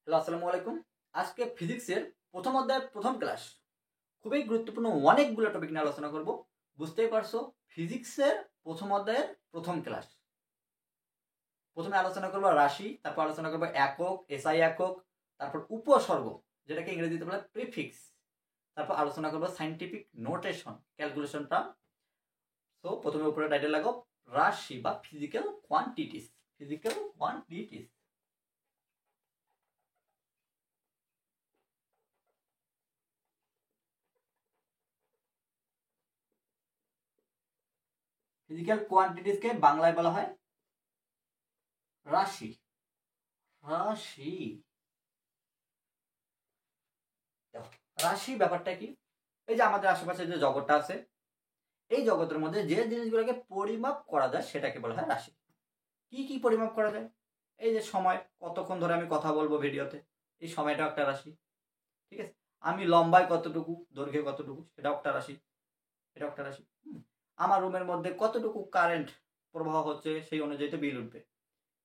Hello, আসসালামু আলাইকুম। আজকে ফিজিক্সের প্রথম অধ্যায়ের প্রথম ক্লাস। খুবই গুরুত্বপূর্ণ অনেকগুলো টপিক নিয়ে আলোচনা করব। বুঝতেই পারছো, ফিজিক্সের প্রথম অধ্যায়ের প্রথম ক্লাস। প্রথমে আলোচনা করবো রাশি, তারপর আলোচনা করবো একক, এসআই একক, তারপর উপসর্গ যেটাকে ইংরেজিতে বলে প্রিফিক্স, তারপর আলোচনা করবো সাইন্টিফিক নোটেশন, ক্যালকুলেশনটা। তো প্রথমে উপরে টাইটেল লাগো রাশি বা physical quantities. Physical quantities physical কোয়ান্টিটিসকে বাংলায় বলা হয় রাশি। রাশি রাশি ব্যাপারটা কি? এই যে আমাদের আশেপাশে যে জগৎটা আছে, এই জগতের মধ্যে যে জিনিসগুলোকে পরিমাপ করা যায় সেটাকে বলা হয় রাশি। কি কি পরিমাপ করা যায়? এই যে সময়, কতক্ষণ ধরে আমি কথা বলবো ভিডিওতে, এই সময়টাও একটা রাশি। ঠিক আছে, আমি লম্বায় কতটুকু, দৈর্ঘ্যে কতটুকু, সেটাও একটা রাশি। এটাও একটা রাশি। আমার রুমের মধ্যে কতটুকু কারেন্ট প্রবাহ হচ্ছে সেই অনুযায়ী তো বিল উঠবে।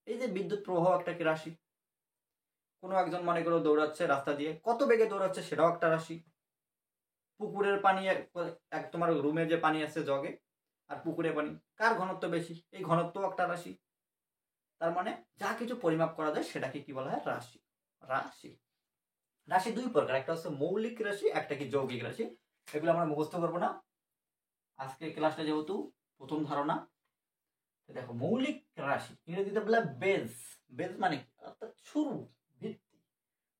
এই যে বিদ্যুৎ প্রবাহ একটা কি রাশি। কোনো একজন মনে করো দৌড়াচ্ছে রাস্তা দিয়ে, কত বেগে দৌড়াচ্ছে সেটাও একটা রাশি। পুকুরের পানি, তোমার রুমে যে পানি আছে জগে, আর পুকুরের পানি কার ঘনত্ব বেশি, এই ঘনত্ব একটা রাশি। তার মানে যা কিছু পরিমাপ করা যায় সেটাকে কি বলা হয়? রাশি। রাশি রাশি দুই প্রকার, একটা হচ্ছে মৌলিক রাশি, একটা কি যৌগিক রাশি। এগুলো আমরা মুখস্থ করবো না আজকে ক্লাসটা, যেহেতু প্রথম ধারণা। দেখো, মৌলিক রাশি ইংরেজিতে বলে বেজ। বেজ মানে কি? অর্থাৎ শুরু, ভিত্তি।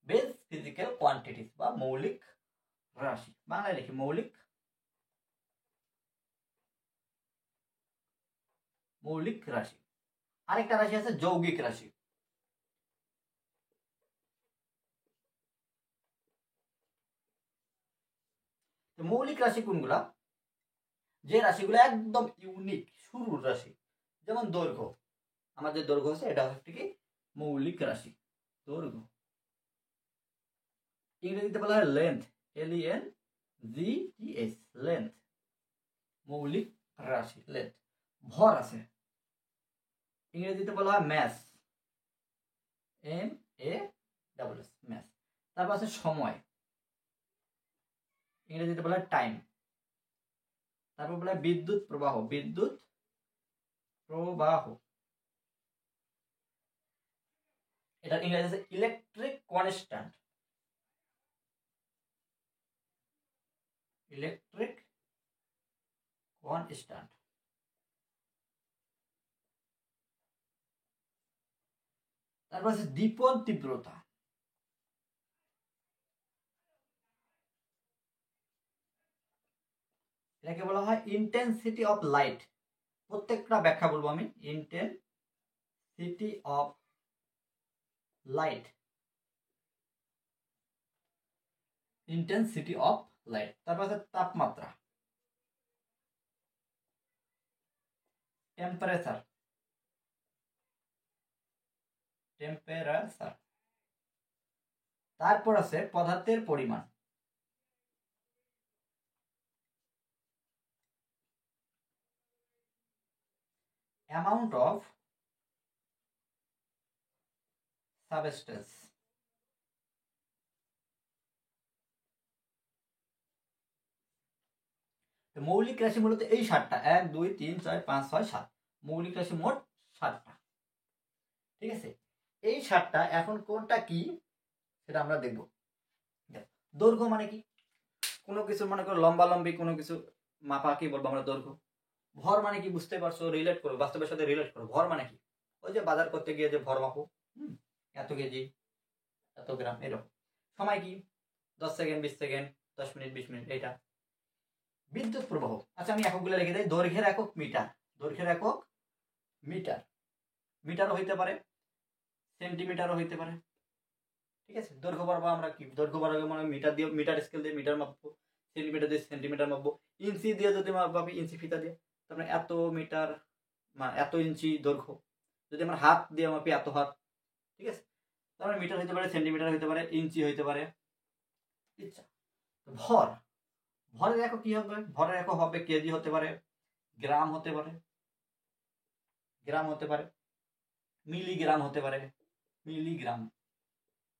বেজ ফিজিক্যাল কোয়ান্টিটিস বা মৌলিক রাশি। বাংলায় লিখি মৌলিক মৌলিক রাশি। আরেকটা রাশি আছে যৌগিক রাশি। মৌলিক রাশি কোনগুলা? যে রাশিগুলো একদম ইউনিক, শুরুর রাশি। যেমন দৈর্ঘ্য, আমাদের দৈর্ঘ্য আছে, এটা হচ্ছে কি মৌলিক রাশি। দৈর্ঘ্য ইংরেজিতে বলা হয় লেন্থ, LENGTH, লেন্থ, মৌলিক রাশি লেন্থ। ভর আছে, ইংরেজিতে বলা হয় ম্যাস, MASS, ম্যাস। তারপর আছে সময়, ইংরেজিতে বলা হয় টাইম। তারপর বলা হয় বিদ্যুৎ প্রবাহ, বিদ্যুৎ প্রবাহ, এটা ইংরেজি আছে ইলেকট্রিক কনস্ট্যান্ট, ইলেকট্রিক কনস্ট্যান্ট। তারপর আছে দীপন তীব্রতা, এটাকে বলা হয় ইন্টেন্সিটি অফ লাইট। প্রত্যেকটা ব্যাখ্যা বলবো আমি। Intensity of light, intensity of light. তারপর আছে তাপমাত্রা, টেম্পারেচার, টেম্পারেচার। তারপর আছে পদার্থের পরিমাণ, অ্যামাউন্ট অফ সাবস্টেন্স। মৌলিক রাশি মূলত এই 7টা, 1 2 3 4 5 6 7, মৌলিক রাশি মোট 7টা। ঠিক আছে, এই 7টা এখন কোনটা কি সেটা আমরা দেখব। দৈর্ঘ্য মানে কি? কোনো কিছু মনে করো লম্বা লম্বি কোনো কিছু মাপা কি বলবো আমরা? দৈর্ঘ্য। ভর মানে কি? বুঝতে পারছো, রিলেট করো, বাস্তবের সাথে রিলেট করো। ভর মানে কি? ওই যে বাজার করতে গিয়ে যে ভর মাপো, এত কেজি, এত গ্রাম, এরকম। সময় কি? 10 সেকেন্ড, 20 সেকেন্ড, 10 মিনিট, 20 মিনিট, এইটা। বিদ্যুৎ প্রবাহ, আচ্ছা আমি এককগুলো লিখে দিই। দৈর্ঘ্যের একক মিটার, দৈর্ঘ্যের একক মিটার। মিটারও হইতে পারে, সেন্টিমিটারও হইতে পারে। ঠিক আছে, দৈর্ঘ্য বাড়বো আমরা কি? দৈর্ঘ্য বাড়াবো মানে মিটার দিয়ে, মিটার স্কেল দিয়ে মিটার মাপবো, সেন্টিমিটার দিয়ে সেন্টিমিটার মাপবো, ইঞ্চি দিয়ে যদি মাপি ইঞ্চি ফিতা দিয়ে, তারপরে এত মিটার এত ইঞ্চি দৈর্ঘ্য। যদি আমরা হাত দিয়ে মাপি এত হাত। ঠিক আছে, তারপরে মিটার হইতে পারে, সেন্টিমিটার হইতে পারে, ইঞ্চি হইতে পারে, ইচ্ছা। ভর, ভরের একক কি হবে? ভরের একক হবে কেজি হতে পারে, গ্রাম হতে পারে, গ্রাম হতে পারে, মিলিগ্রাম হতে পারে, মিলিগ্রাম,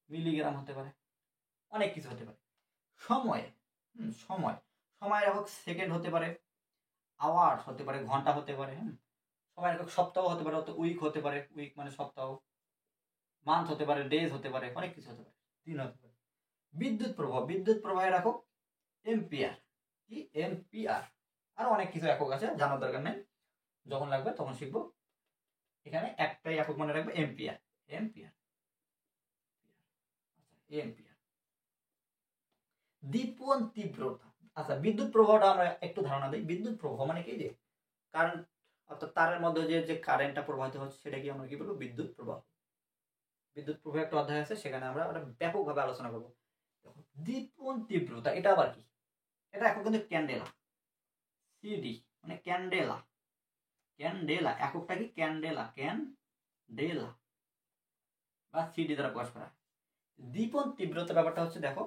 মিলিগ্রাম হতে পারে, অনেক কিছু হতে পারে। সময়, সময়, সময়ের একক সেকেন্ড হতে পারে, আওয়ার্স হতে পারে, ঘন্টা হতে পারে, সময়ের একক সপ্তাহ হতে পারে, উইক হতে পারে, উইক মানে সপ্তাহ, মান্থ হতে পারে, ডেজ হতে পারে, অনেক কিছু হতে পারে, দিন হতে পারে। বিদ্যুৎ প্রবাহ, বিদ্যুৎ প্রবাহের একক এম্পিয়ার, কি এম্পিয়ার। আরো অনেক কিছু একক আছে, জানার দরকার নেই, যখন লাগবে তখন শিখবো। এখানে একটাই একক মনে রাখবে, এম্পিয়ার, এম্পিয়ার, এম্পিয়ার। দীপন তীব্রতা। আচ্ছা, বিদ্যুৎ প্রবাহটা আমরা একটু ধারণা দিই। বিদ্যুৎ প্রবাহ মানে কি, যে কারেন্ট অর্থাৎ তারের মধ্যে যে কারেন্টটা প্রবাহিত হচ্ছে সেটাকে আমরা কি বলবো, বিদ্যুৎ প্রবাহ। বিদ্যুৎ প্রবাহ একটা অধ্যায় আছে, সেখানে আমরা ওটা ব্যাপকভাবে আলোচনা করবো। দীপন তীব্রতা এটা আবার কি, এটা একক কিন্তু ক্যান্ডেলা, সিডি মানে ক্যান্ডেলা, ক্যান্ডেলা এককটা কি, ক্যান্ডেলা, ক্যান্ডেলা বা সিডি দ্বারা প্রকাশ করা। দীপন তীব্রতা ব্যাপারটা হচ্ছে, দেখো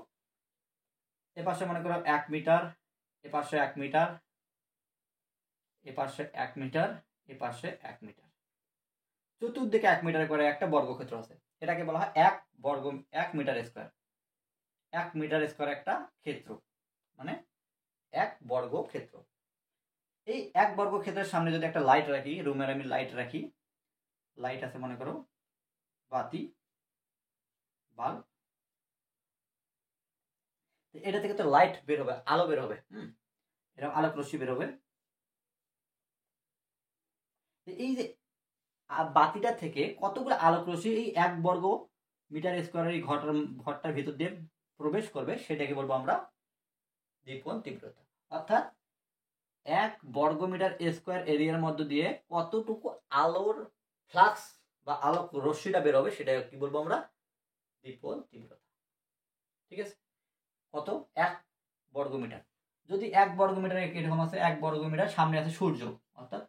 এপাশে মনে করো 1 মিটার, এপাশে 1 মিটার, এপাশে 1 মিটার, এপাশে 1 মিটার, চতুর্দিকে 1 মিটার করে একটা বর্গক্ষেত্র আছে। এটাকে বলা হয় 1 মিটার স্কোয়ার। 1 মিটার স্কোয়ার একটা ক্ষেত্র, মানে 1 বর্গ ক্ষেত্র। এই 1 বর্গ ক্ষেত্রের সামনে যদি একটা লাইট রাখি, রুমের আমি লাইট রাখি, লাইট আছে মনে করো, বাতি, বাল্ব, এটা থেকে তো লাইট বের হবে, আলো বের হবে, এরকম আলোক রশ্মি বের হবে। এই যে বাতিটা থেকে কতগুলো আলোক রশ্মি এই 1 বর্গ মিটার স্কোয়ারের এই ঘরটার ভিতর দিয়ে প্রবেশ করবে, সেটাকে বলবো আমরা দীপন তীব্রতা। অর্থাৎ 1 বর্গ মিটার স্কোয়ার এরিয়ার মধ্যে দিয়ে কতটুকু আলোর ফ্লাক্স বা আলোক রশ্মিটা বের হবে, সেটা কি বলবো আমরা, দীপন তীব্রতা। ঠিক আছে, কত, 1 বর্গ মিটার। যদি 1 বর্গ মিটার এরকম আছে, 1 বর্গ মিটার, সামনে আছে সূর্য, অর্থাৎ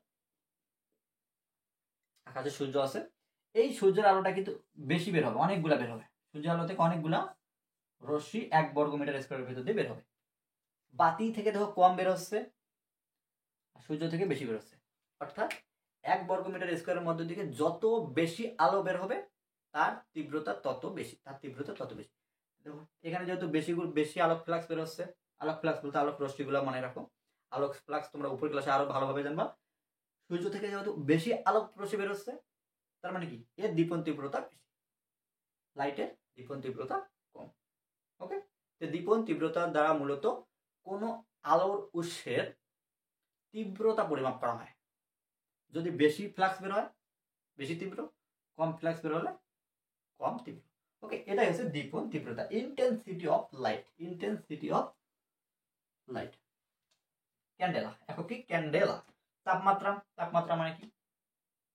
আকাশে সূর্য আছে, এই সূর্যের আলোটা কিন্তু বেশি বের হবে, অনেকগুলা বের হবে, সূর্যের আলো থেকে অনেকগুলা রশ্মি 1 বর্গ মিটার স্কোয়ারের ভেতর দিয়ে বের হবে। বাতি থেকে দেখো কম বের হচ্ছে, সূর্য থেকে বেশি বের হচ্ছে। অর্থাৎ 1 বর্গ মিটার স্কোয়ারের মধ্যে দিকে যত বেশি আলো বের হবে, তার তীব্রতা তত বেশি, তার তীব্রতা তত বেশি। দেখো এখানে যেহেতু বেশি আলোক ফ্লাক্স বের হচ্ছে, আলোক ফ্লাক্স বলতে আলোক রশ্মিগুলো মনে রাখো, আলোক ফ্লাক্স তোমরা উপর ক্লাসে আরো ভালোভাবে জানবা। সূর্য থেকে যেহেতু বেশি আলোক রশ্মি বের হচ্ছে, তার মানে কি, এর দীপন তীব্রতা বেশি, লাইটের দীপন তীব্রতা কম। ওকে, তো দীপন তীব্রতার দ্বারা মূলত কোনো আলোর উৎসের তীব্রতা পরিমাপ করা হয়। যদি বেশি ফ্লাক্স বের হয় বেশি তীব্র, কম ফ্লাক্স বের হলে কম তীব্র। ওকে, এটাই হচ্ছে দীপন তীব্রতা, intensity of light, intensity of light. Candela একক কি, ক্যান্ডেলা। তাপমাত্রা, তাপমাত্রা মানে কি,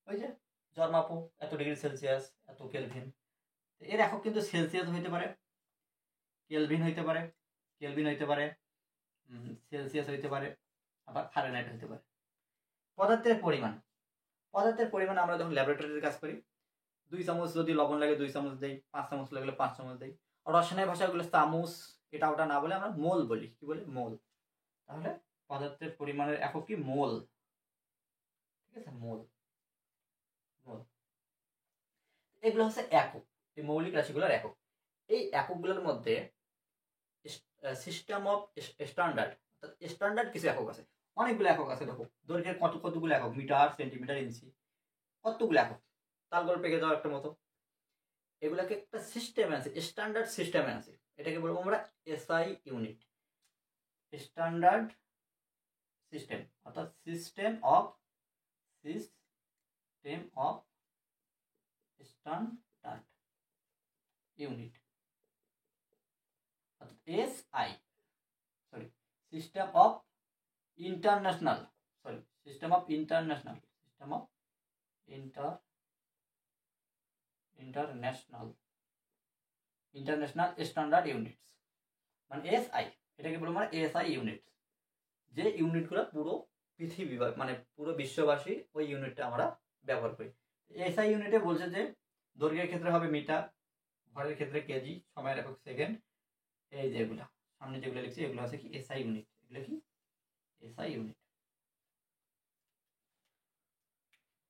ওই যে জন্মাপু এত ডিগ্রি সেলসিয়াস, এত কেলভিন। এর একক কিন্তু সেলসিয়াস হইতে পারে, কেলভিন হইতে পারে, কেলভিন হইতে পারে, সেলসিয়াস হইতে পারে, আবার ফারেনহাইট হইতে পারে। পদার্থের পরিমাণ, পদার্থের পরিমাণ আমরা যখন ল্যাবরেটরিতে কাজ করি, 2 চামচ যদি লবণ লাগে 2 চামচ দেই, 5 চামচ লাগলে 5 চামচ দেই। রসায়নের ভাষাগুলো চামচ এটা ওটা না বলে আমরা মোল বলি, কি বলি, মোল। তাহলে পদার্থের পরিমাণের একক কি, মোল। ঠিক আছে, মোল, মোল। এগুলো হচ্ছে একক, এই মৌলিক রাশিগুলোর একক। এই এককগুলোর মধ্যে সিস্টেম অফ স্ট্যান্ডার্ড, অর্থাৎ স্ট্যান্ডার্ড কিছু একক আছে, অনেকগুলো একক আছে। দেখো দৈর্ঘ্যের কতগুলো একক, মিটার, সেন্টিমিটার, ইঞ্চি, কতগুলো একক, তালগোল পেকে যাওয়ার একটা মতো। এগুলাকে একটা সিস্টেমে আছে, স্ট্যান্ডার্ড সিস্টেমে আছে, এটাকে বলবো আমরা এসআই ইউনিট, স্ট্যান্ডার্ড সিস্টেম, অর্থাৎ সিস্টেম অফ স্ট্যান্ডার্ড ইউনিট, অর্থাৎ SI, sorry system of international, sorry system of international, system of international standard units, মানে এসআই। এটাকে বলবো মানে এসআই ইউনিট, যে ইউনিটগুলো পুরো পৃথিবী মানে পুরো বিশ্ববাসী ওই ইউনিটটা আমরা ব্যবহার করি। এসআই ইউনিটে বলছে যে দৈর্ঘ্যের ক্ষেত্রে হবে মিটার, ভরের ক্ষেত্রে কেজি, সময়ের একক সেকেন্ড। এই যেগুলা সামনে যেগুলো লিখছি এগুলো আছে কি, এসআই ইউনিট, এগুলো কি এসআই ইউনিট।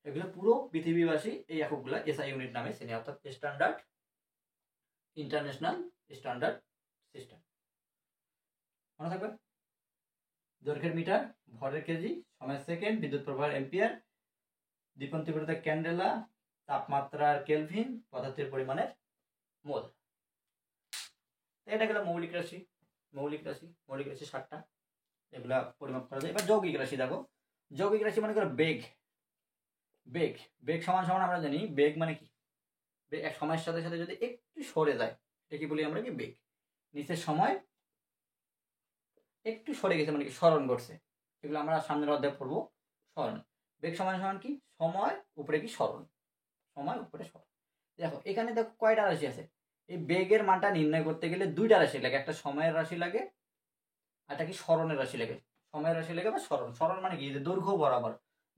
এগুলো পুরো পৃথিবীবাসী এই এককগুলা এসআই ইউনিট নামে চেনে, অর্থাৎ স্ট্যান্ডার্ড ইন্টারন্যাশনাল স্ট্যান্ডার্ড সিস্টেম। মনে থাকবে, দৈর্ঘ্যের মিটার, ভরের কেজি, সময়ের সেকেন্ড, বিদ্যুৎ প্রবাহের এম্পিয়ার, দীপন তীব্রতা ক্যান্ডেলা, তাপমাত্রার কেলভিন, পদার্থের পরিমাণের মোল। এটা গেল মৌলিক রাশি। মৌলিক রাশি 7টা, এগুলা পরিমাপ করা যায়। এবার যৌগিক রাশি দেখো, যৌগিক রাশি মানে করো বেগ। বেগ বেগ সমান সমান আমরা জানি বেগ মানে কি, এক সময়ের সাথে সাথে যদি একটু সরে যায় এটা কি বলি আমরা, কি বেগ। নিচের সময় একটু সরে গেছে মানে কি স্মরণ ঘটছে, এগুলো আমরা সামনের অধ্যায় পড়বো। স্মরণ, বেগ সমান সমান কি সময় উপরে কি স্মরণ, সময় উপরে স্মরণ। দেখো এখানে দেখো কয়টা রাশি আছে, এই বেগের মানটা নির্ণয় করতে গেলে দুইটা রাশি লাগে, একটা সময়ের রাশি লাগে আর একটা কি স্মরণের রাশি লাগে। সময়ের রাশি লাগে বা স্মরণ, স্মরণ মানে কি যে দৈর্ঘ্য বরাবর,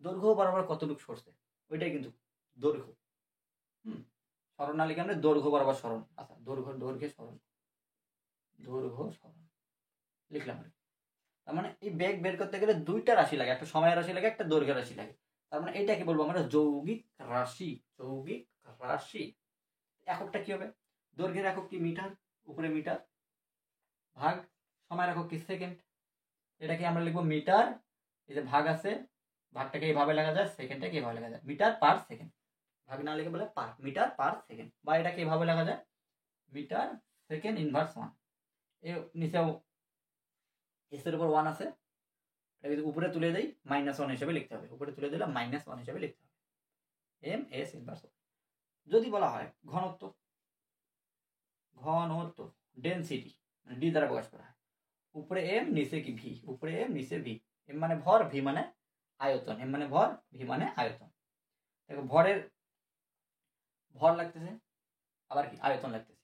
দৈর্ঘ্য বরাবর কতটুকু সরছে ওইটাই কিন্তু দৈর্ঘ্য। স্মরণ না লিখে আমরা দৈর্ঘ্য বরাবর স্মরণ। আচ্ছা দৈর্ঘ্যে স্মরণ, দৈর্ঘ্য স্মরণ লিখলাম। তার মানে এই বেগ বের করতে গেলে দুইটা রাশি লাগে, একটা সময়ের রাশি লাগে, একটা দৈর্ঘ্যের রাশি লাগে। তার মানে এটাকে বলবো আমরা যৌগিক রাশি। যৌগিক রাশি এককটা কি হবে, দৈর্ঘ্যের একক কি মিটার, উপরে মিটার, ভাগ সময়ের একক কি সেকেন্ড, এটাকে আমরা লিখবো মিটার। এই যে ভাগ আছে, ভাগটাকে এইভাবে লেখা যায়, সেকেন্ডটাকে এইভাবে লেখা যায়, মিটার পার সেকেন্ড। ভাগ না লিখে বলে পার, মিটার পার সেকেন্ড, বা এটাকে এইভাবে লেখা যায় মিটার সেকেন্ড ইনভার্স 1। এ নিচেও এস এর উপর 1 আছে, যদি উপরে তুলে দেই -1 হিসেবে লিখতে হবে, উপরে তুলে দিলে -1 হিসেবে লিখতে হবে, এম এস ইনভার্স। যদি বলা হয় ঘনত্ব, ঘনত্ব ডেনসিটি ডি দ্বারা প্রকাশ করা হয়, উপরে এম নিচে কি ভি, উপরে এম নিচে ভি। এম মানে ভর, ভি মানে আয়তন, এম মানে ভর, ভি মানে আয়তন। দেখো ভরের ভর লাগতেছে, আবার কি আয়তন লাগতেছে,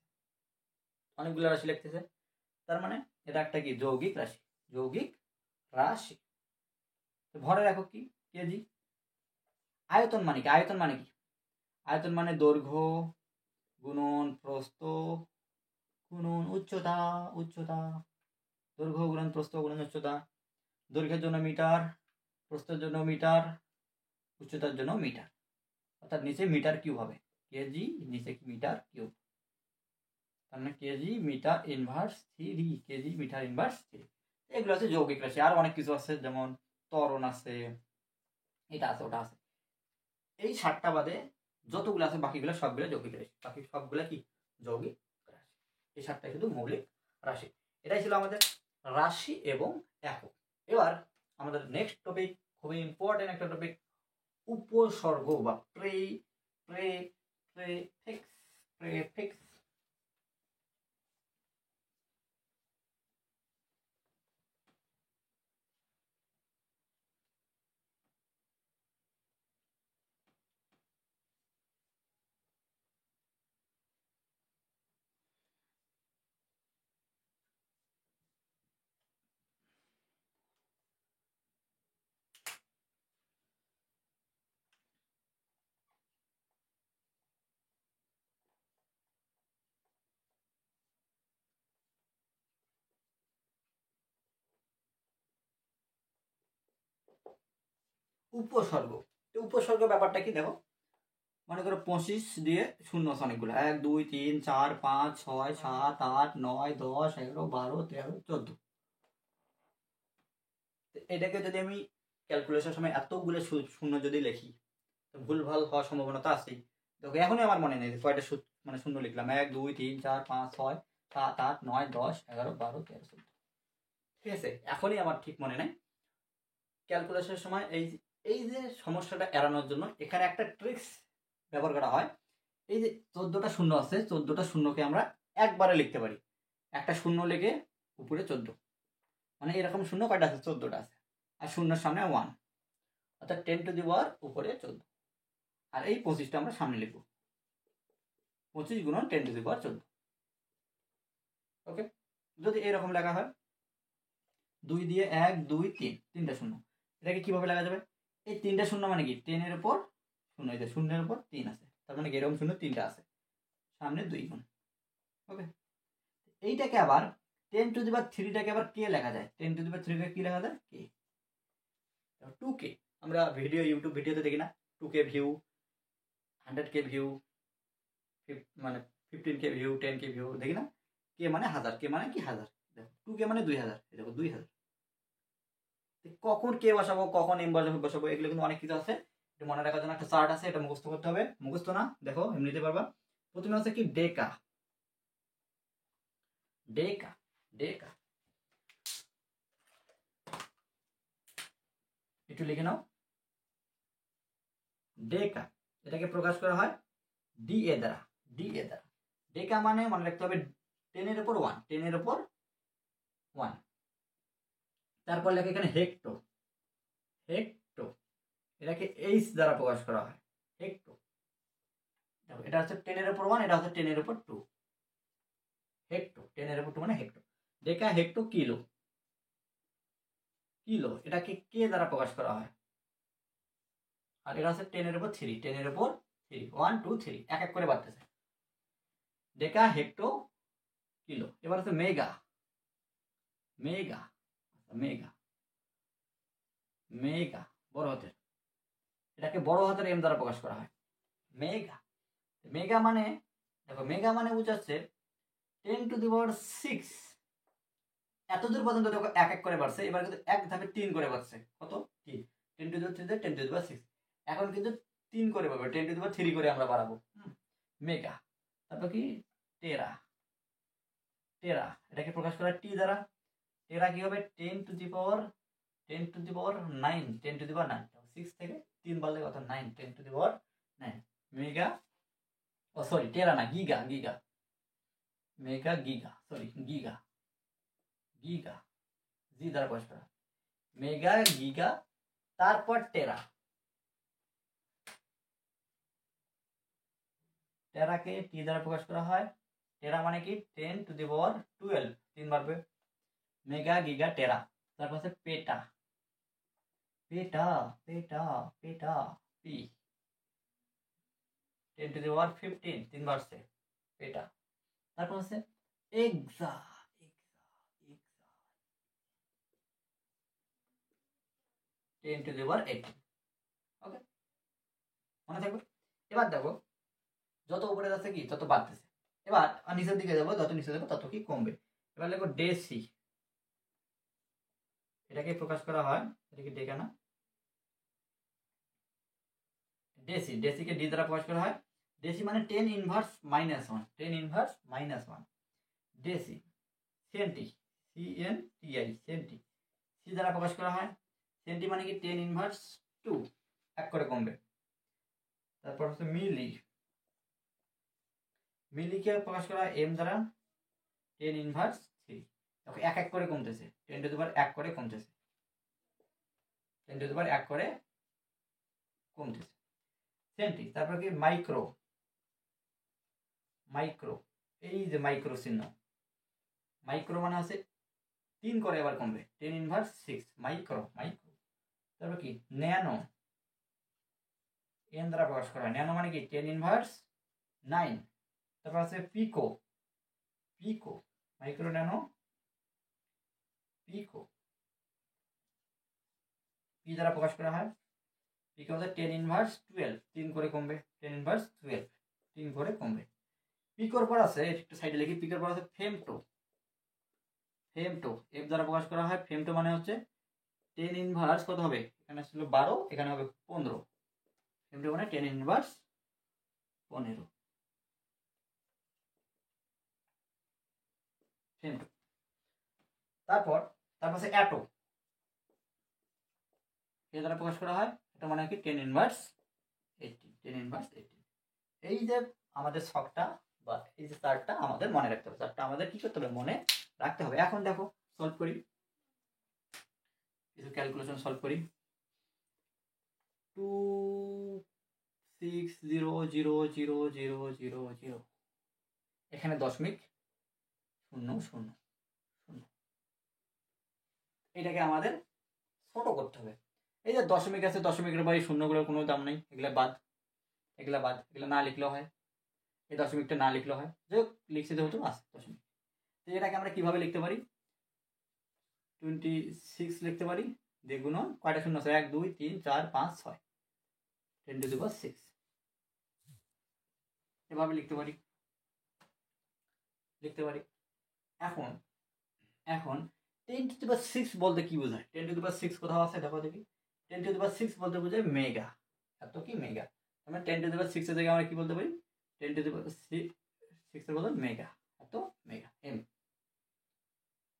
অনেকগুলো রাশি লাগতেছে। তার মানে এটা একটা কি যৌগিক রাশি, যৌগিক রাশি। ভরের একক কি কেজি। আয়তন মানে কি, আয়তন মানে কি, আয়তন মানে দৈর্ঘ্য গুণন প্রস্থ গুণন উচ্চতা, উচ্চতা দৈর্ঘ্য গুণন প্রস্থ গুণন উচ্চতা। দৈর্ঘ্যের জন্য মিটার, প্রস্থের জন্য মিটার, উচ্চতার জন্য মিটার। অর্থাৎ নিচে মিটার কিউব হবে, কেজি নিচে কি মিটার কিউব, তার মানে KG metre inverse 3, KG metre inverse 3। এগুলো আছে যৌগিক রাশি। আর অনেক কিছু আছে, যেমন ত্বরণ আছে, এটা আছে ওটা আছে। এই 7টা বাদে যতগুলো আছে বাকিগুলো সবগুলো যৌগিক রাশি, বাকি সবগুলো কি যৌগিক রাশি। এই 7টা শুধু মৌলিক রাশি। এটাই ছিল আমাদের রাশি এবং একক। এবার আমাদের নেক্সট টপিক, খুবই ইম্পর্টেন্ট একটা টপিক, উপসর্গ বা প্রেফিক্স। উপসর্গ, উপসর্গ ব্যাপারটা কি দেখো, মনে করো 25 দিয়ে শূন্য আছে অনেকগুলো, 1 2 3 4 5 6 7 8 9 10 11 12 13 14। এটাকে যদি আমি ক্যালকুলেশনের সময় এতগুলো শূন্য যদি লিখি তো ভুলভাল হওয়ার সম্ভাবনা তো আছেই। দেখো এখনই আমার মনে নেই কয়টা মানে শূন্য লিখলাম, 1 2 3 4 5 6 7 8 9 10 11 12 13 14। ঠিক আছে, এখনই আমার ঠিক মনে নেই। ক্যালকুলেশনের সময় এই যে সমস্যাটা এড়ানোর জন্য এখানে একটা ট্রিক্স ব্যবহার করা হয়। এই যে 14টা শূন্য আছে, 14টা শূন্যকে আমরা একবারে লিখতে পারি, একটা শূন্য লিখে উপরে 14, মানে এরকম শূন্য কয়টা আছে, 14টা আছে, আর শূন্যের সামনে 1, অর্থাৎ 10 টু দি পাওয়ার উপরে 14। আর এই 25টা আমরা সামনে লিখব, 25 গুণন 10 টু দি পাওয়ার 14। ওকে, যদি এরকম লেখা হয় 2 দিয়ে 1 2 3, 3টা শূন্য, এটাকে কিভাবে লেখা যাবে, এই 3টা শূন্য মানে কি 10 এর উপর শূন্য, এই যে শূন্যের উপর 3 আছে, তার মানে এরকম শূন্য 3টা আছে, সামনে 2 গুণ। ওকে, এইটাকে আবার 10 টু দি পাওয়ার 3টাকে আবার কে লেখা যায়, 10 টু দি পাওয়ার 3কে কি লেখা যায়, কে। 2k আমরা ইউটিউব ভিডিওতে দেখি না, 2k ভিউ, 100k ভিউ, মানে 15K ভিউ, 10K ভিউ, দেখি না, কে মানে হাজার, কে মানে কি হাজার, দেখো 2K মানে 2000, দেখো 2000। কখন কে বসাবো, কখন এম বসাবো, এগুলো কিন্তু অনেক কিছু আছে, এটা মনে রাখার জন্য একটা চার্ট আছে, এটা মুখস্থ করতে হবে। মুখস্থ না, দেখো এমনিতে পারবা। প্রথমে হচ্ছে কি ডেকা, ডেকা, ডেকা, একটু লিখে নাও। ডেকা, এটাকে প্রকাশ করা হয় ডি এ দ্বারা, ডি এ দ্বারা। ডেকা মানে মনে রাখতে হবে 10 এর উপর 1, 10 এর উপর 1। তারপর লেখা এখানে হেক্টো, হেক্টো, এটাকে এইচ দ্বারা প্রকাশ করা হয়, হেক্টো। এটা হচ্ছে 10 এর উপর 1, এটা হচ্ছে 10 এর উপর 2, হেক্টো, 10 এর উপর 2 মানে হেক্টো। ডেকা, হেক্টো, কিলো, কিলো, এটাকে কে দ্বারা প্রকাশ করা হয়, আর এটা হচ্ছে 10 এর উপর 3, 10 এর উপর 3, 1 2 3, এক এক করে বাড়তেছে। ডেকা, হেক্টো, কিলো। এবার হচ্ছে মেগা, মেগা, মেগা, মেগা, বড় হাতের, এটাকে বড় হাতের এম দ্বারা প্রকাশ করা হয়, মেগা। মেগা মানে দেখো, মেগা মানে বুঝাচ্ছে 10 টু দি পাওয়ার 6। এতদূর পর্যন্ত দেখো এক এক করে বাড়ছে, এবার কিন্তু এক ধাপে 3 করে বাড়ছে, কত 3, 10 to the power 3, 10 to the পাওয়ার 6। এখন কিন্তু 3 করে পাবে, 10 টু দি পাওয়ার 3 করে আমরা বাড়াবো, মেগা। তারপর কি টেরা, টেরা, এটাকে প্রকাশ করা টি দ্বারা। টেরা কি হবে 10 to the power 9, 10 to the power 9, 6 থেকে 3 বাড়লে কত 9, 10 টু দি পাওয়ার 9 মেগা। ও সরি, টেরা না, giga, giga, mega, giga, sorry giga, giga, G দ্বারা প্রকাশ করা, মেগা, গিগা, তারপর টেরা। টেরাকে টি দ্বারা প্রকাশ করা হয়, টেরা মানে কি 10 টু দি পাওয়ার 12, 3 বাড়বে, মেগা, গিগা, টেরা। তারপর হচ্ছে পেটা, পেটা, পেটা, পেটা, পি, 10 টু দি পাওয়ার 15, 3 বাড়ছে, পেটা। তারপর হচ্ছে এক্সা, এক্সা, এক্সা, 10 টু দি পাওয়ার 18। ওকে, মনে থাকবে। এবার দেখো যত উপরে যাচ্ছে কি তত বাড়তেছে, এবার নিচের দিকে যাবো, যত নিচে যাবো তত কি কমবে। এবার লিখবো ডেসি, এটাকে প্রকাশ করা হয়, এটাকে ডেকা না, ডেসি, ডেসিকে ডি দ্বারা প্রকাশ করা হয়। ডেসি মানে 10 inverse minus 1, 10 inverse minus 1, deci. Centi, CNTI, centi, C দ্বারা প্রকাশ করা হয়। সেন্টি মানে কি 10 ইনভার্স 2, এক করে কমবে। তারপর হচ্ছে মিলি, মিলিকে প্রকাশ করা হয় এম দ্বারা, 10 ইনভার্স 3, দেখো এক এক করে কমতেছে, 10 টু দি পাওয়ার 1 করে কমতেছে, 10 টু দি পাওয়ার 1 করে কমতেছে, সেন্টি। তারপর কি মাইক্রো, মাইক্রো, এই যে মাইক্রো চিহ্ন, মাইক্রো মানে আছে 3 করে এবার কমবে, 10 ইনভার্স 6, মাইক্রো, মাইক্রো। তারপর কি ন্যানো, এন দ্বারা প্রকাশ করা হয়, ন্যানো মানে কি 10 ইনভার্স 9। তারপর আছে পিকো, পিকো, মাইক্রো, ন্যানো, পিকো, পি দ্বারা প্রকাশ করা হয়। পিকো হচ্ছে 10 ইনভার্স 12, 3 করে কমবে, 10 ইনভার্স 12, 3 করে কমবে। পিকোর পর আছে, একটু সাইডে লিখি, পিকোর পর আছে ফেমটো, ফেমটো, এফ দ্বারা প্রকাশ করা হয়। ফেমটো মানে হচ্ছে 10 ইনভার্স কত হবে, এখানে ছিল 12, এখানে হবে 15, ফেমটো মানে 10 ইনভার্স 15, ফেমটো। তারপর আছে অ্যাটো, এ দ্বারা প্রকাশ করা হয়, এটা মানে কি 10 ইনভার্স 18, 10 ইনভার্স 18। এই যে আমাদের ছকটা বা এই যে চার্টটা আমাদের মনে রাখতে হবে, চার্টটা আমাদের কি করতে হবে, মনে রাখতে হবে। এখন দেখো সলভ করি, কিছু ক্যালকুলেশন সলভ করি। 2600000, এখানে দশমিক 0 0 0, এটাকে আমাদের ছোট করতে হবে। এই যে দশমিক আছে, দশমিকের বাইরে শূন্যগুলোর কোনো দাম নেই, এগুলা বাদ, এগুলা বাদ, এগুলো না লিখলেও হয়, এই দশমিকটা না লিখলেও হয়, যে লিখছি যেহেতু আছে দশমিক। তো এটাকে আমরা কিভাবে লিখতে পারি, 26 লিখতে পারি, দ্বিগুণ কয়টা শূন্য আছে, 1 2 3 4 5 6, 10 টু দি পাওয়ার 6, এভাবে লিখতে পারি। লিখতে পারি। এখন এখন 10⁶ বলতে কি বোঝায়? 10⁶ কোথাও আছে দেখো দেখি। 10⁶ বলতে বোঝায় মেগা। এত কি মেগা। আমরা 10⁶ এর জায়গায় আমরা কি বলতে পারি? 10⁶ এর বদলে মেগা। এত মেগা এম।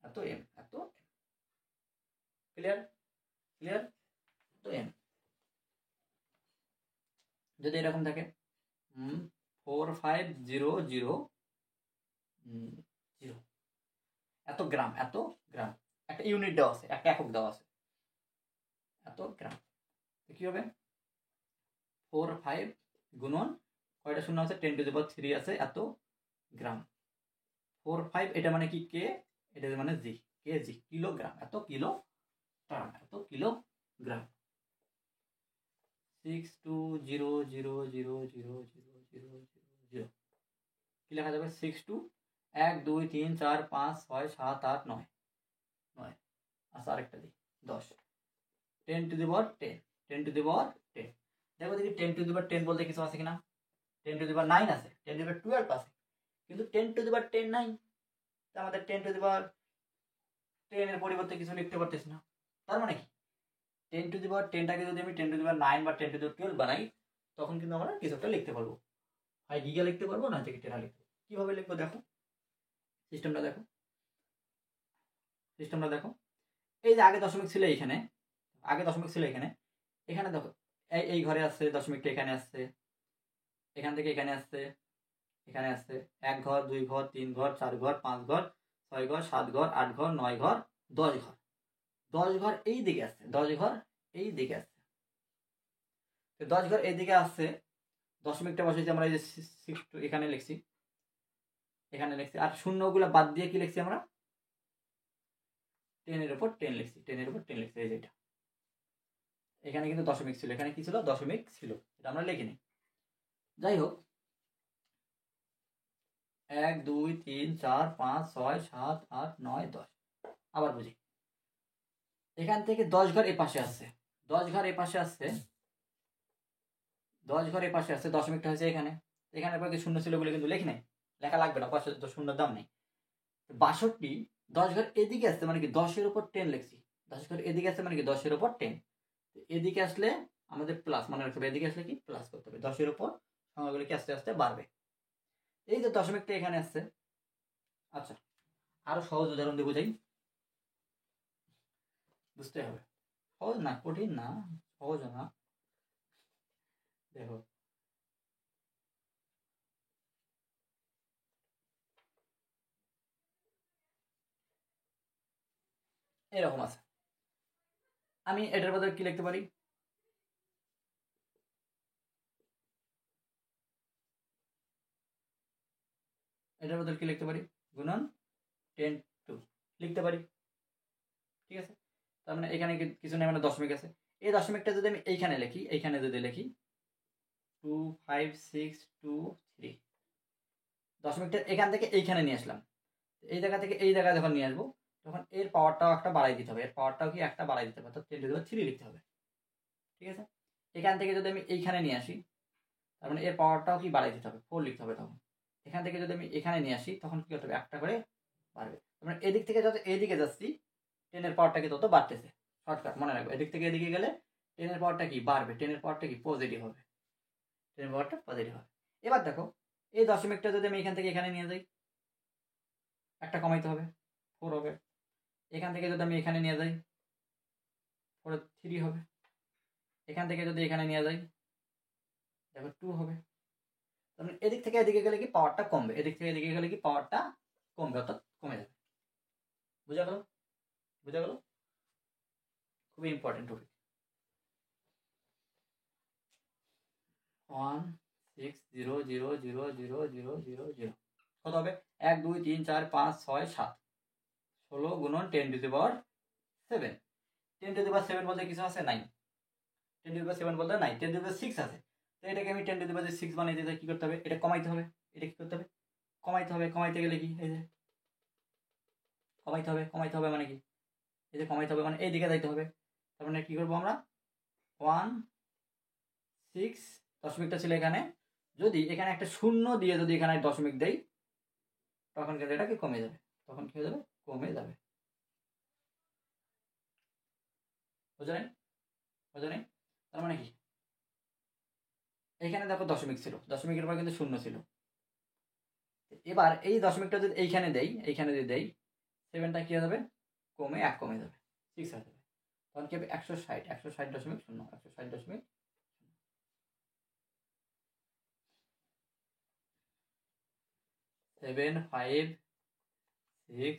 এত এম। এত ক্লিয়ার? ক্লিয়ার? তো এম যদি এরকম থাকে 4500 এত গ্রাম, এত গ্রাম। একটা ইউনিট দেওয়া আছে, একটা একক দেওয়া আছে, এত গ্রাম। কি হবে? 45 গুণন কয়টা শূন্য আছে? 10⁻³ আছে, এত গ্রাম। 45 এটা মানে কি? কে। এটা মানে জি, কেজি, কিলোগ্রাম। এত কিলোগ্রাম, এত কিলোগ্রাম। 6200000000 কি লেখা যাবে? 62 1 2 3 4 5 6 7 8 9 9। আচ্ছা আরেকটা দিই 10 10⁻10 10⁻10 দেখো দেখি 10⁻10 বলতে কিছু আছে কিনা। 10⁹ আছে, 10⁻12 আছে, কিন্তু 10⁻10 নাই। আমাদের 10⁻10 এর পরিবর্তে কিছু লিখতে পারতেছি না। তার মানে কি 10⁻10টাকে যদি আমি 10⁹ বা 10⁻12 বানাই, তখন কিন্তু আমরা কিছু একটা লিখতে পারবো। হয় গিগা লিখতে পারবো, না থেকে টেরা লিখতে পারবো। কিভাবে লিখবো দেখো, সিস্টেমটা দেখো। এই যে আগে দশমিক ছিল এখানে, এখানে দেখো এই ঘরে আসছে দশমিকটা, এখানে আসছে, এখান থেকে এখানে আসছে, এখানে আসছে 1 ঘর 2 ঘর 3 ঘর 4 ঘর 5 ঘর 6 ঘর 7 ঘর 8 ঘর 9 ঘর 10 ঘর। 10 ঘর এই দিকে আসছে, 10 ঘর এই দিকে আসছে। 10 ঘর এইদিকে আসছে, দশমিকটা বসেছি আমরা এই যে এখানে লিখছি, আর শূন্যগুলো বাদ দিয়ে কি লিখছি আমরা? 10 এর উপর 10 লিখছি, 10 এর উপর 10 লিখছি। এই যেটা এখানে কিন্তু দশমিক ছিল, এখানে কি ছিল? দশমিক ছিল, এটা আমরা লিখিনি। যাই হোক 1 2 3 4 5 6 7 8 9 10। আবার বুঝি, এখান থেকে 10 ঘর এ পাশে আসছে, 10 ঘর এ পাশে আসছে, 10 ঘর এ পাশে আসছে, দশমিকটা হয়েছে এখানে। এখানে পর কি শূন্য ছিল বলে কিন্তু লেখি নাই, লেখা লাগবে না, পাশে তো শূন্যের দাম নেই। 62 10 ঘর এদিকে আসছে মানে কি 10 এর উপর 10 লিখছি, 10 ঘর এদিকে আসছে মানে কি 10 এর উপর 10। এদিকে আসলে আমাদের প্লাস মনে রাখতে হবে, এদিকে আসলে কি প্লাস করতে হবে, 10 এর উপর সংখ্যাগুলো কি আস্তে আস্তে বাড়বে। এই যে দশমিকটা এখানে আসছে। আচ্ছা আরো সহজ উদাহরণ দিয়ে বোঝাই, বুঝতে হবে। সহজ না, কঠিন না, সহজ না। দেখো এরকম আছে, আমি এটার বদলে কি লিখতে পারি? এটার বদলে কি লিখতে পারি? গুণন 10 2 লিখতে পারি, ঠিক আছে। তার মানে এখানে কিছু নেই, মানে দশমিক আছে। এই দশমিকটা যদি আমি এইখানে লিখি, এইখানে যদি লিখি 2 5 6 2 3, দশমিকটা এখান থেকে এইখানে নিয়ে আসলাম, এই জায়গা থেকে এই জায়গায় যখন নিয়ে আসবো, তখন এর পাওয়ারটাও একটা বাড়াই দিতে হবে, এর পাওয়ারটাও কি একটা বাড়াই দিতে হবে, অর্থাৎ 10⁻³ লিখতে হবে, ঠিক আছে। এখান থেকে যদি আমি এইখানে নিয়ে আসি, তার মানে এর পাওয়ারটাও কি বাড়াই দিতে হবে, 4 লিখতে হবে তখন। এখান থেকে যদি আমি এখানে নিয়ে আসি, তখন কি করতে হবে? একটা করে বাড়বে। তার মানে এদিক থেকে যত এদিকে যাচ্ছি, 10 এর পাওয়ারটা কি তত বাড়তেছে। শর্টকাট মনে রাখবো, এদিক থেকে এদিকে গেলে 10 এর পাওয়ারটা কি বাড়বে, 10 এর পাওয়ারটা কি পজিটিভ হবে, 10 এর পাওয়ারটা পজিটিভ হবে। এবার দেখো এই দশমিকটা যদি আমি এখান থেকে এখানে নিয়ে যাই, একটা কমাইতে হবে, 4 হবে। এখান থেকে যদি আমি এখানে নিয়ে যাই, 4 3 হবে। এখান থেকে যদি এখানে নিয়ে যাই, দেখো 2 হবে। তার মানে এদিক থেকে এদিকে গেলে কি পাওয়ারটা কমবে, এদিক থেকে এদিকে গেলে কি পাওয়ারটা কমবে, অর্থাৎ কমে যাবে। বুঝা গেল? বুঝা গেল? খুবই ইম্পর্টেন্ট টপিক। 1 6 0 0 0 0 0 0 0 কত হবে? 1 2 3 4 5 6 7 16 গুণন 10⁻7। 10⁻7 বলতে কিছু আছে? নাই। 10⁻7 বলতে নাই, 10⁻6 আছে। তো এটাকে আমি 10⁻6 বানিয়ে দিতে কি করতে হবে? এটা কমাইতে হবে। এটা কি করতে হবে? কমাইতে হবে। কমাইতে গেলে কি এই যে কমাইতে হবে মানে কি? এই যে কমাইতে হবে মানে এই দিকে যাইতে হবে। তার মানে কি করবো আমরা? 1 6 দশমিকটা ছিল এখানে, যদি এখানে একটা শূন্য দিয়ে যদি এখানে দশমিক দেই, তখন কিন্তু এটা কি কমে যাবে, তখন কি হয়ে যাবে, কমে যাবে। বুঝো নাই, বুঝো নাই? তার মানে কি, এইখানে দেখো দশমিক ছিল, দশমিকের পর কিন্তু শূন্য ছিল। এবার এই দশমিকটা যদি এইখানে দেই, এইখানে যদি দেই, 7টা কি হয়ে যাবে, কমে 1 কমে যাবে, 6 হয়ে যাবে। তখন কি হবে, 160, 160.0, 160.0। 7, 5, 6,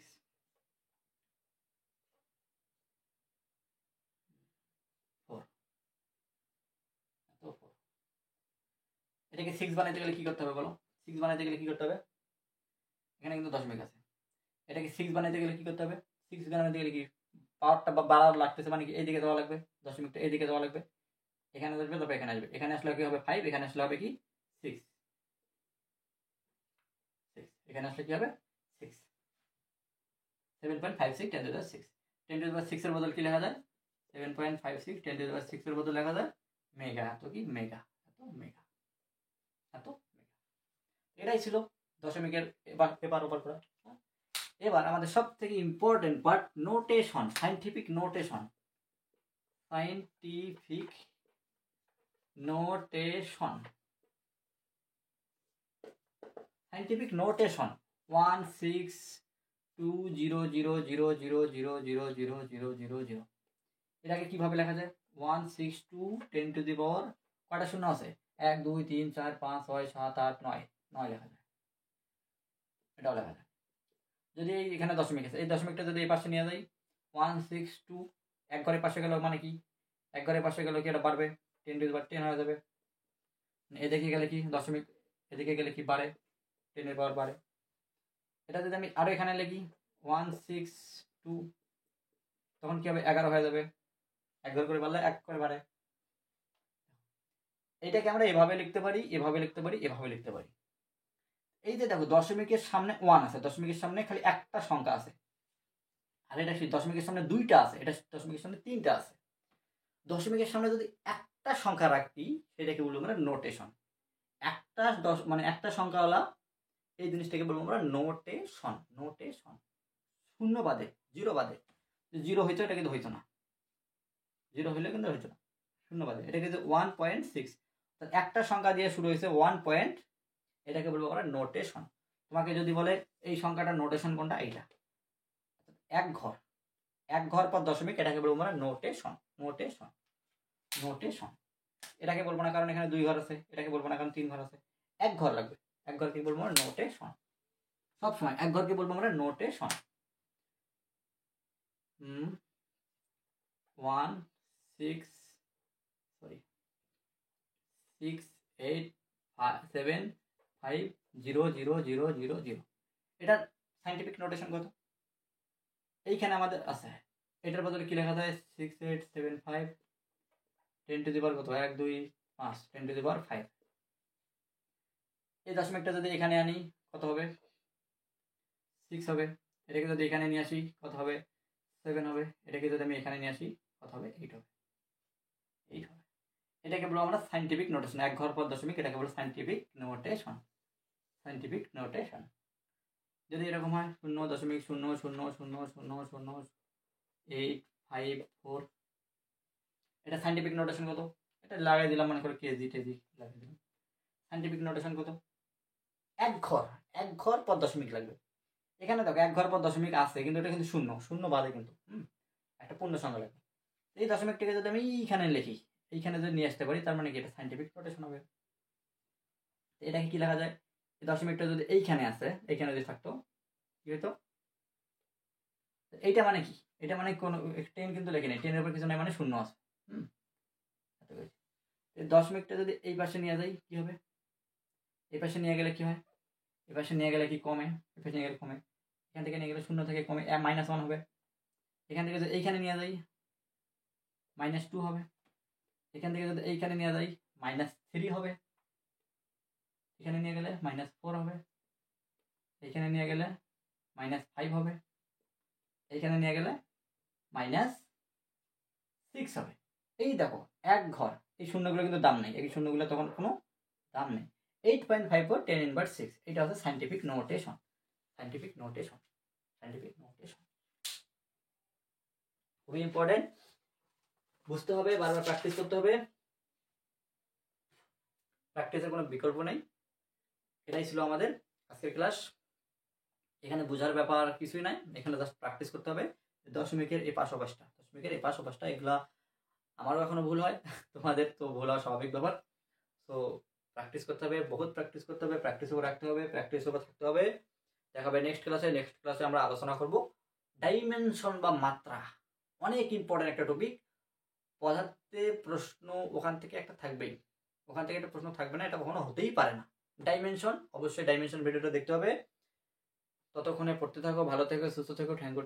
4, তো 4। এটাকে 6 বানাইতে গেলে কি করতে হবে বলো, 6 বানাইতে গেলে কি করতে হবে, এখানে কিন্তু দশমিক আছে, এটাকে 6 বানাইতে গেলে কি করতে হবে, 6 বানাইতে গেলে কি পাওয়ারটা বাড়ার লাগতেছে, মানে কি এইদিকে দেওয়া লাগবে, দশমিকটা এইদিকে দেওয়া লাগবে, এখানে আসবে, তারপর এখানে আসবে, এখানে আসলে কি হবে 5, এখানে আসলে হবে কি 6, এখানে আসলে কি হবে 6, 7.56 10 to the 6, 10 to the 6 এর বদল কি লেখা যায়, 7.56 10 to the 6 এর বদল লেখা যায় মেগা, এত কি মেগা, এত মেগা, এত মেগা। এটাই ছিল দশমিকের এবার এবার ওপর করা। এবার আমাদের সব থেকে important part, notation, scientific notation, scientific notation, scientific notation 1620000000000। এটাকে কিভাবে লেখা যায়, 162 10 to the power কয়টা শূন্য আছে, 1 2 3 4 5 6 7 8 9, 9 লেখা যায়, এটাও লেখা যায়। যদি এখানে দশমিক আছে, এই দশমিকটা যদি এই পাশে নিয়ে যাই, 162 এক ঘরের পাশে গেল, মানে কি এক ঘরের পাশে গেল কি এটা বাড়বে, 10 to the power 10 হয়ে যাবে। এদিকে গেলে কি দশমিক, এদিকে গেলে কি বাড়ে, 10 এর পাওয়ার বাড়ে। এটা যদি আমি আরো এখানে লিখি 162, তখন কি হবে 11 হয়ে যাবে, এক ঘর করে বাড়লে 1 করে বাড়ে। এইটাকে আমরা এভাবে লিখতে পারি, এভাবে লিখতে পারি, এভাবে লিখতে পারি। এই যে দেখো দশমিকের সামনে 1 আছে, দশমিকের সামনে খালি একটা সংখ্যা আছে, আর এটা দশমিকের সামনে 2টা আছে, এটা দশমিকের সামনে 3টা আছে। দশমিকের সামনে যদি একটা সংখ্যা রাখি, সেটাকে বলবো আমরা নোটেশন। একটা মানে একটা সংখ্যাওয়ালা এই জিনিসটাকে বলবো আমরা নোটেশন, নোটেশন। শূন্য বাদে, জিরো বাদে, জিরো হইতো এটা কিন্তু হইতো না, জিরো হইলে কিন্তু হইতো না, শূন্য বাদে, এটা কিন্তু 1.6, একটা সংখ্যা দিয়ে শুরু হয়েছে 1. এটাকে বলবো আমরা নোটেশন। তোমাকে যদি বলে এই সংখ্যাটা নোটেশন কোনটা, এইটা এক ঘর, এক ঘর পর দশমিক, এটাকে বলবো আমরা নোটেশন, নোটেশন, নোটেশন। এটাকে বলবো না কারণ এখানে 2 ঘর আছে, এটাকে বলবো না কারণ 3 ঘর আছে, এক ঘর লাগবে, এক ঘরকে বলবো আমরা নোটেশন, সবসময় এক ঘরকে বলবো আমরা নোটেশন। 1 6 সরি 6 8 7 5 0 0 0 0 0। এটার সাইন্টিফিক নোটেশন কত, এইখানে আমাদের আছে, এটার বদলে কি লেখা যায়, 6 8 7 5 10 to the power কত, 1 2 5 10 to the power 5। এই দশমিকটা যদি এখানে আনি কত হবে, 6 হবে। এটাকে যদি এখানে নিয়ে আসি কত হবে, 7 হবে। এটাকে যদি আমি এখানে নিয়ে আসি কত হবে, 8 হবে, 8 হবে। এটাকে বলবো আমরা সাইন্টিফিক নোটেশন, এক ঘর পর দশমিক, এটাকে বলবো সাইন্টিফিক নোটেশন, সাইন্টিফিক নোটেশন। যদি এরকম হয় 0.0000000854, এটা সাইন্টিফিক নোটেশন কত, এটা লাগাই দিলাম, মনে করো কেজি টেজি লাগিয়ে দিলাম। সাইন্টিফিক নোটেশন কত, এক ঘর, এক ঘর পর দশমিক লাগবে। এখানে দেখো এক ঘর পর দশমিক আছে, কিন্তু এটা কিন্তু শূন্য, শূন্য বাদে কিন্তু একটা পূর্ণ সংখ্যা লাগবে। এই দশমিকটাকে যদি আমি এইখানে লিখি, এইখানে যদি নিয়ে আসতে পারি, তার মানে কি এটা সাইন্টিফিক নোটেশন হবে। এটাকে কি লেখা যায়, এই দশমিকটা যদি এইখানে আছে, এইখানে যদি থাকতো কি হতো, এইটা মানে কি, এটা মানে কোন 10 কিন্তু লেখে নেই, 10 এর উপর কিছু নাই, মানে শূন্য আছে। দশমিকটা যদি এই পাশে নিয়ে যাই কি হবে, এই পাশে নিয়ে গেলে কি হয়, এই পাশে নিয়ে গেলে কি কমে, এই পাশে নিয়ে গেলে কমে, এখান থেকে নিয়ে গেলে শূন্য থেকে কমে -1 হবে। এখান থেকে যদি এইখানে নিয়ে যাই -2 হবে। এখান থেকে যদি এইখানে নিয়ে যাই -3 হবে। এখানে নিয়ে গেলে -4 হবে। এইখানে নিয়ে গেলে -5 হবে। এইখানে নিয়ে গেলে -6 হবে। এই দেখো এক ঘর, এই শূন্যগুলো কিন্তু দাম নেই, এই শূন্যগুলো তখন কোনো দাম নেই। 8.54 10 ইনভার্স 6, এটা হচ্ছে scientific notation. Scientific notation. Scientific notation খুবই ইম্পর্টেন্ট, বুঝতে হবে, বারবার প্র্যাকটিস করতে হবে, প্র্যাকটিসের কোনো বিকল্প নেই। এটাই ছিল আমাদের আজকের ক্লাস। এখানে বোঝার ব্যাপার কিছুই নাই, এখানে জাস্ট প্র্যাকটিস করতে হবে। দশমিকের এই পাশ অভ্যাসটা, দশমিকের এই পাশ অভ্যাসটা, এগুলা আমারও এখনো ভুল হয়, তোমাদের তো ভুল হওয়া স্বাভাবিক ব্যাপার। তো প্র্যাকটিস করতে হবে, বহুত প্র্যাকটিস করতে হবে, প্র্যাকটিস করে রাখতে হবে, প্র্যাকটিস করে থাকতে হবে। দেখা হবে নেক্সট ক্লাসে। নেক্সট ক্লাসে আমরা আলোচনা করব ডাইমেনশন বা মাত্রা, অনেক ইম্পর্টেন্ট একটা টপিক। পদার্থে প্রশ্ন ওখান থেকে একটা থাকবেই, ওখান থেকে একটা প্রশ্ন থাকবে না, এটা কখনো হতেই পারে না। ডাইমেনশন, অবশ্যই ডাইমেনশন ভিডিওটা দেখতে হবে। ততক্ষণে পড়তে থাকো, ভালো থেকো, সুস্থ থেকো, থ্যাংক ইউ।